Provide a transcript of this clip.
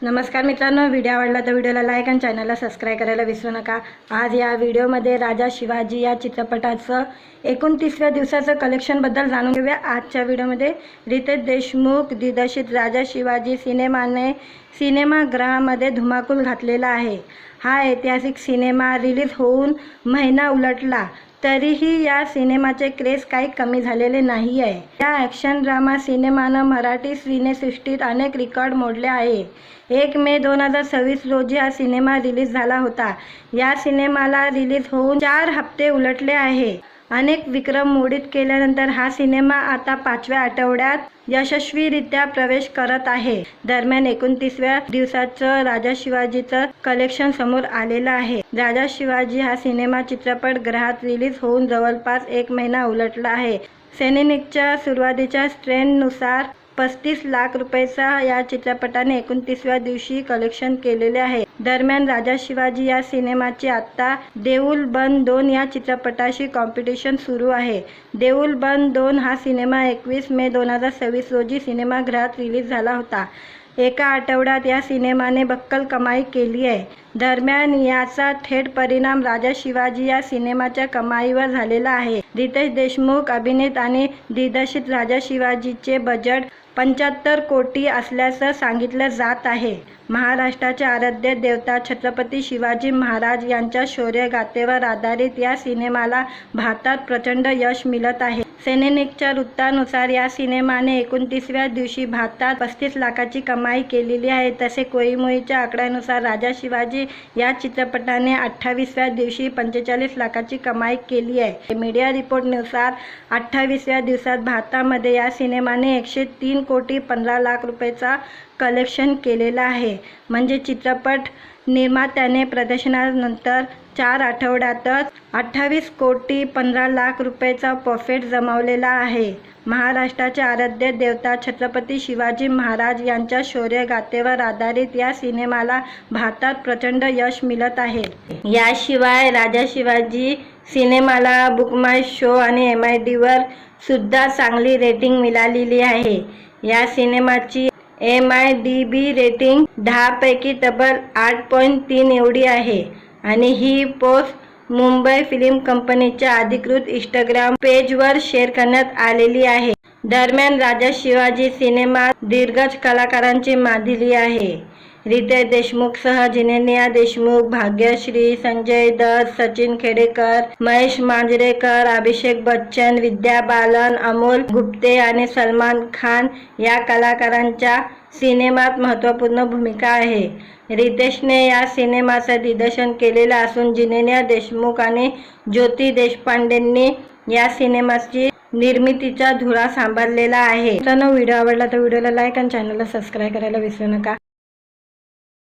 नमस्कार मित्रांनो, व्हिडिओ आवडला तर व्हिडिओला लाईक आणि चॅनलला सबस्क्राईब करायला विसरू नका। आज या व्हिडिओमध्ये राजा शिवाजी या चित्रपटाचं 29व्या दिवसाचं कलेक्शनबद्दल जाणून घेऊया। आजच्या व्हिडिओमध्ये रितेश देशमुख दिग्दर्शित राजा शिवाजी सिनेमाने सिनेमागृहामध्ये धुमाकूल घातलेला आहे। हा ऐतिहासिक सिनेमा रिलीज होऊन महिना उलटला तरीही या सिनेमाचे क्रेज काही कमी झालेले नाही आहे। या ॲक्शन ड्रामा सिनेमानं मराठी सिनेसृष्टीत अनेक रेकॉर्ड मोडले आहे। 1 मे 2026 रोजी हा सिनेमा रिलीज झाला होता। या सिनेमाला रिलीज होऊन 4 हप्ते उलटले आहे। अनेक विक्रम मोडीत केल्यानंतर हा सिनेमा आता 5व्या आठवड्यात यशस्वीरित्या प्रवेश करत आहे। दरम्यान 29व्या दिवसाचं राजा शिवाजीचं कलेक्शन समोर आलेलं आहे। राजा शिवाजी हा सिनेमा चित्रपटगृहात रिलीज होऊन जवळपास 1 महिना उलटला आहे। सेनेनिकच्या सुरुवातीच्या ट्रेंडनुसार 35 लाख रुपयाचा या चित्रपटाने 29व्या दिवशी कलेक्शन केलेले आहे। दरम्यान राजा शिवाजी या सिनेमाची आता देऊल बंद 2 या चित्रपटाशी कॉम्पिटिशन सुरू आहे। देऊल बंद 2 हा सिनेमा 21 मे 2026 रोजी सिनेमागृहात रिलीज झाला होता। एका आठवड्यात या सिनेमाने बक्कल कमाई केली आहे। दरम्यान याचा थेट परिणाम राजा शिवाजी या सिनेमाच्या कमाईवर झालेला आहे। रितेश देशमुख अभिनीत आणि दिग्दर्शित राजा शिवाजीचे बजेट 75 कोटी असल्याचं सांगितलं जात आहे। महाराष्ट्राचे आराध्य देवता छत्रपती शिवाजी महाराज यांच्या शौर्यगाथेवर आधारित या सिनेमाला भारतात प्रचंड यश मिळत आहे। सेनेनिकच्या वृत्तानुसार या सिनेमाने 29व्या दिवशी भारतात 35 लाखाची कमाई केलेली आहे। तसे कोईमुईच्या आकड्यानुसार राजा शिवाजी या चित्रपटाने 28व्या दिवशी 45 लाखाची कमाई केली आहे। मीडिया रिपोर्टनुसार 28व्या दिवसात भारतामध्ये या सिनेमाने 103 कोटी 15 लाख रुपयाचा कलेक्शन केलेला आहे। म्हणजे चित्रपट निर्मात्याने प्रदर्शनानंतर 4 आठवड्यातच 28 कोटी 15 लाख रुपयाचा प्रॉफिट जमवलेला आहे। महाराष्ट्राचे आराध्य देवता छत्रपती शिवाजी महाराज यांच्या शौर्यगाथेवर आधारित या सिनेमाला भारतात प्रचंड यश मिळत आहे। याशिवाय राजा शिवाजी सिनेमाला बुकमाय शो आणि MIDB सुद्धा चांगली रेटिंग मिळालेली आहे। या सिनेमाची MIDB रेटिंग 10 पैकी तब्बल 8.3 एवढी आहे आणि ही पोस्ट मुंबई फिल्म कंपनीच्या अधिकृत इंस्टाग्राम पेजवर शेअर करण्यात आलेली आहे। दरम्यान राजा शिवाजी सिनेमात दिग्गज कलाकारांची मांदिली आहे। रितेश देशमुखसह जिनेनिया देशमुख, भाग्यश्री, संजय दत्त, सचिन खेडेकर, महेश मांजरेकर, अभिषेक बच्चन, विद्या बालन, अमोल गुप्ते आणि सलमान खान या कलाकारांच्या सिनेमात महत्त्वपूर्ण भूमिका आहे। रितेशने या सिनेमाचं दिग्दर्शन केलेलं असून जिनेनिया देशमुख आणि ज्योती देशपांडेंनी या सिनेमाची निर्मितीचा धुरा सांभाळलेला आहे। मित्रांनो, व्हिडिओ आवडला तर व्हिडिओला लाईक आणि चॅनलला सबस्क्राईब करायला विसरू नका।